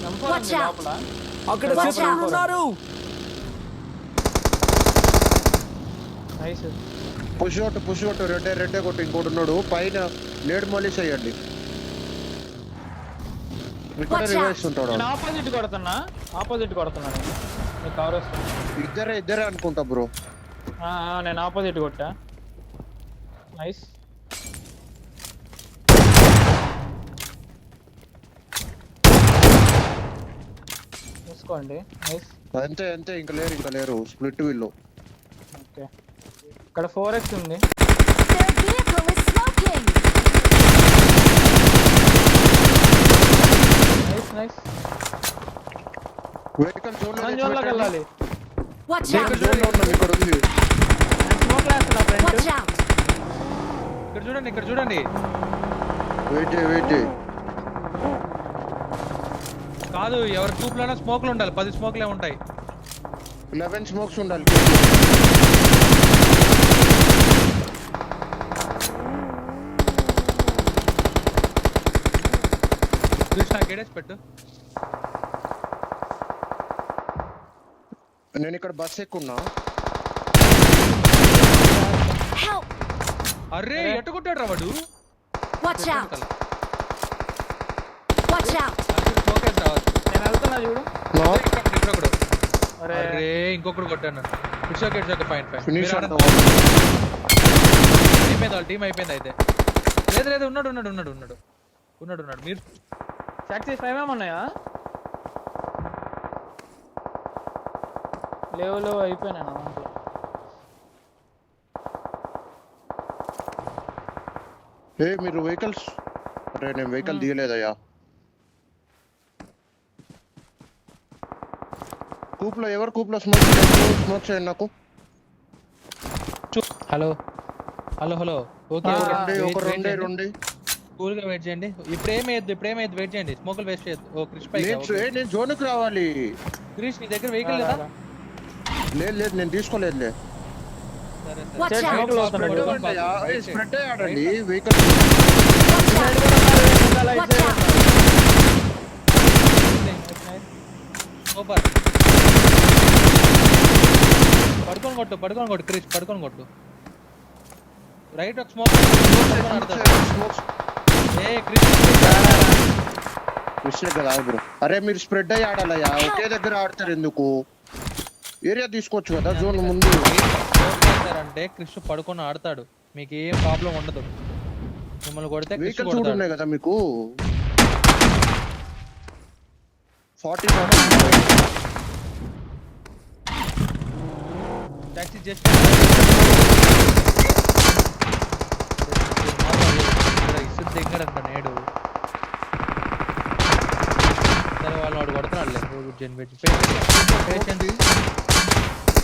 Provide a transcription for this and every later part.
Watch out! లోపల అక్కడ Watch శత్రువులు out. ఉన్నారు. నైస్. పుష్ కొట్టు రెడ్డే కొట్టు. ఇంకోటి ఉన్నాడు పైన నేడు మళ్ళీ చేయండి. ఇక్కడ Watch రివైస్ ఉంటాడు. నేను ఆపోజిట్ కొడుతున్నా నేను. నీకు కవర్ వస్తుంది. ఇద్దరే అనుకుంటా బ్రో. నేను ఆపోజిట్ కొట్టా. నైస్. చూసుకోండి. నైస్. అంతే ఇంకా లేరు స్ప్లిట్ వీళ్ళు. ఓకే, ఇక్కడ 4x ఉంది. Their vehicle is smoking! Nice. Vehicle zone జోన్లోకి వెళ్ళాలి. Watch vehicle out! జోన్ లో ఉన్నాం. ఇక్కడ ఉంది. స్మోక్ వేస్తున్నా ఫ్రెండ్. Watch out! ఇక్కడ చూడండి. వెయిట్ కాదు, ఎవరి ట్యూబ్లోనే స్మోక్లు ఉండాలి. 10 స్మోక్లే ఉంటాయి. 11 స్మోక్స్ ఉండాలి. కృష్ణ గేడేసి పెట్టు. నేను ఇక్కడ బస్ ఎక్కున్నా. Help! అరే ఎట్టు కొట్టాడు రా వాడు. Watch out! Watch out! Smoke రావాలి. నేను వెళ్తున్నా చూడు. ఇక్కడ ఒకడు. అరే అరే ఇంకొకడు కొట్టాను. It's okay fine. ఫినిష్ అయిపోయింది, వాళ్ళ టీం అయిపోయింది అయితే. లేదు ఉన్నాడు. మీరు సాక్సెస్ ఏమేమి ఉన్నాయా? లేవు అయిపోయినా నా దాంట్లో. మీరు వెహికల్స్. అరే నేను వెహికల్ తీయలేదయ్యా. ఎవరు కూప్లో స్మోక్ చేయండి నాకు. హలో ఓకే ఒక రెండే కూల్ గా వెయిట్ చేయండి. ఇప్పుడేమేయద్దు వెయిట్ చేయండి. స్మోకులు వేస్ట్ చేయొద్దు. ఓ క్రిష్ పై నేను జోన్కి రావాలి. క్రిష్ నీ దగ్గర వెహికల్ లేదా? లేదు నేను తీసుకోలేదులే. సరే Watch Check out! out. Spread ఆడండి వెహికల్. Watch out! సూపర్. పడుకొని కొట్టు క్రిష్, పడుకొని కొట్టు. రైట్ ఒక స్మోక్. క్రిష్ కదా బ్రో. అరే మీరు స్ప్రెడ్ అయ్యి ఆడాలయ్యా. ఒకే దగ్గర ఆడతారు ఎందుకు? ఏరియా తీసుకోవచ్చు కదా జోన్ ముందు. అంటే క్రిష్ పడుకొని ఆడతాడు, మీకు ఏం ప్రాబ్లం ఉండదు. మిమ్మల్ని కొడితే వెహికల్స్ కూడా ఉన్నాయి కదా మీకు. 40 టాక్సీ జస్ట్ ఇసుడు దిగడంట నేడు. సరే వాడు కొడుతున్నాడు.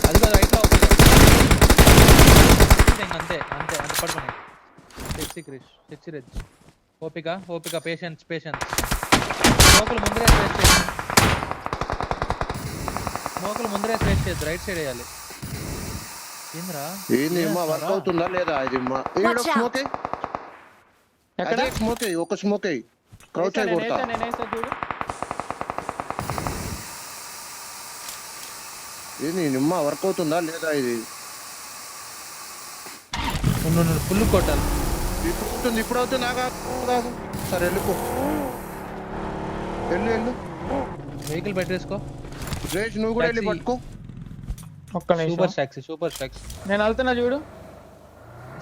అది కాదు రైట్లో అంతే పడుకున్నాయి. తెచ్చి క్రిష్ ఓపిక పేషెన్స్. స్మోకులు ముందరే స్వేచ్ చేయద్దు. రైట్ సైడ్ వేయాలి. ఏంది మా వర్క్ అవుతుందా లేదా? ఇది మా స్మోక్. ఎక్కడ ఒక స్మోక్ క్రౌచ్ అయి కొడతా. నేనేసా చూడు. ఏంది నిమ్మ వర్క్ అవుతుందా లేదా? ఇది ఫుల్ కొట్టాలి. ఇప్పుడు అవుతుంది. నాకు సరే వెళ్ళు. వెహికల్ పెట్టేసుకో. రేజ్ నువ్వు కూడా వెళ్ళి పట్టుకో. ఒక్క నిమిషం. సూపర్ స్టాక్సీ నేను వెళ్తున్నా చూడు.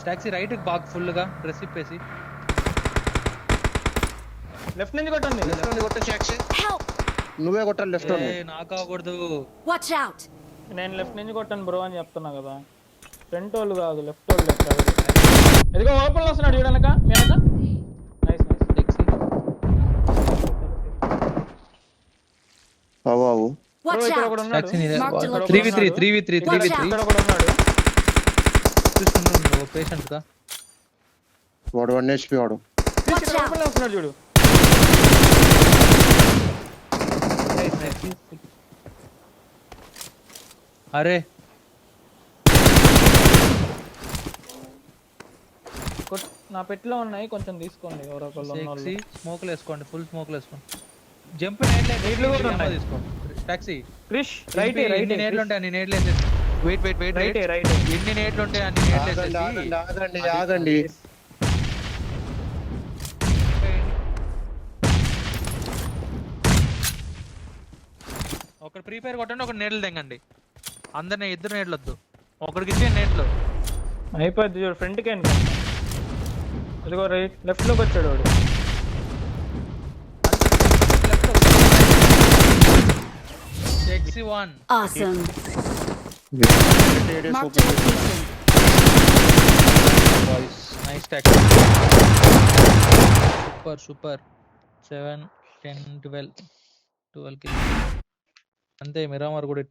స్టాక్సీ రైట్ బాగా ఫుల్ గా డ్రెస్ ఇప్పేసి లెఫ్ట్ నుంచి కొట్టండి. లెఫ్ట్ నుండి కొట్టే టాక్సీ. Help! నువ్వే కొట్టాలి లెఫ్ట్ నుండి. నాకు అవ్వకూడదు. Watch out! నేను లెఫ్ట్ నుంచి కొట్టాను బ్రో అని చెప్తున్నా కదా. ఫ్రంట్ వాళ్ళు కాదు, లెఫ్ట్ వాళ్ళు. ఎదిగో ఓపెన్ లో వస్తున్నాడు చూడనక. మీ వెనక. నైస్. అవు Watch ఇక్కడ out! ఒకడు ఉన్నాడు. 3v3 ఇక్కడ ఒకడు ఉన్నాడు. పేషెంట్ గా వాడు 1 HP వాడు. ఇక్కడ ఓపెన్ లో వస్తున్నాడు చూడు. అరే నా పెట్టిలో ఉన్నాయి, కొంచెం తీసుకోండి. ఎవరో ఒకళ్ళు ఉన్నోళ్ళు. స్మోక్లు వేసుకోండి. ఫుల్ స్మోక్లు వేసుకోండి. జంప్ నేడ్లే నీళ్ళు కూడా ఉన్నాయి. తీసుకో టాక్సీ క్రిష్ రైట్ రైట్ ఎన్ని నేడ్లు ఉంటాయి అన్ని నేడ్లు వేసేసి wait wait wait right wait right ఎన్ని నేడ్లు ఉంటాయి అన్ని నేడ్లు ఆగండి వేసేసి ఆగండి ఆగండి ఆగండి ఒకటి ఫ్రీ ఫైర్ కొట్టండి ఒకటి నేడ్లు తెంగండి అందరిని ఇద్దరు నేడ్లు వద్దు ఒకడికి ఇచ్చే నేడ్లు అయిపోద్ది చూడు ఫ్రంట్ కి అనుకుంటా. ఇదిగో రైట్ లెఫ్ట్ లోకి వచ్చాడు వాడు. XC1 Awesome. ఏడే Marked a super. location. Boys nice talk super super 7 10 12 కి అంతే మిరామర్ కూడా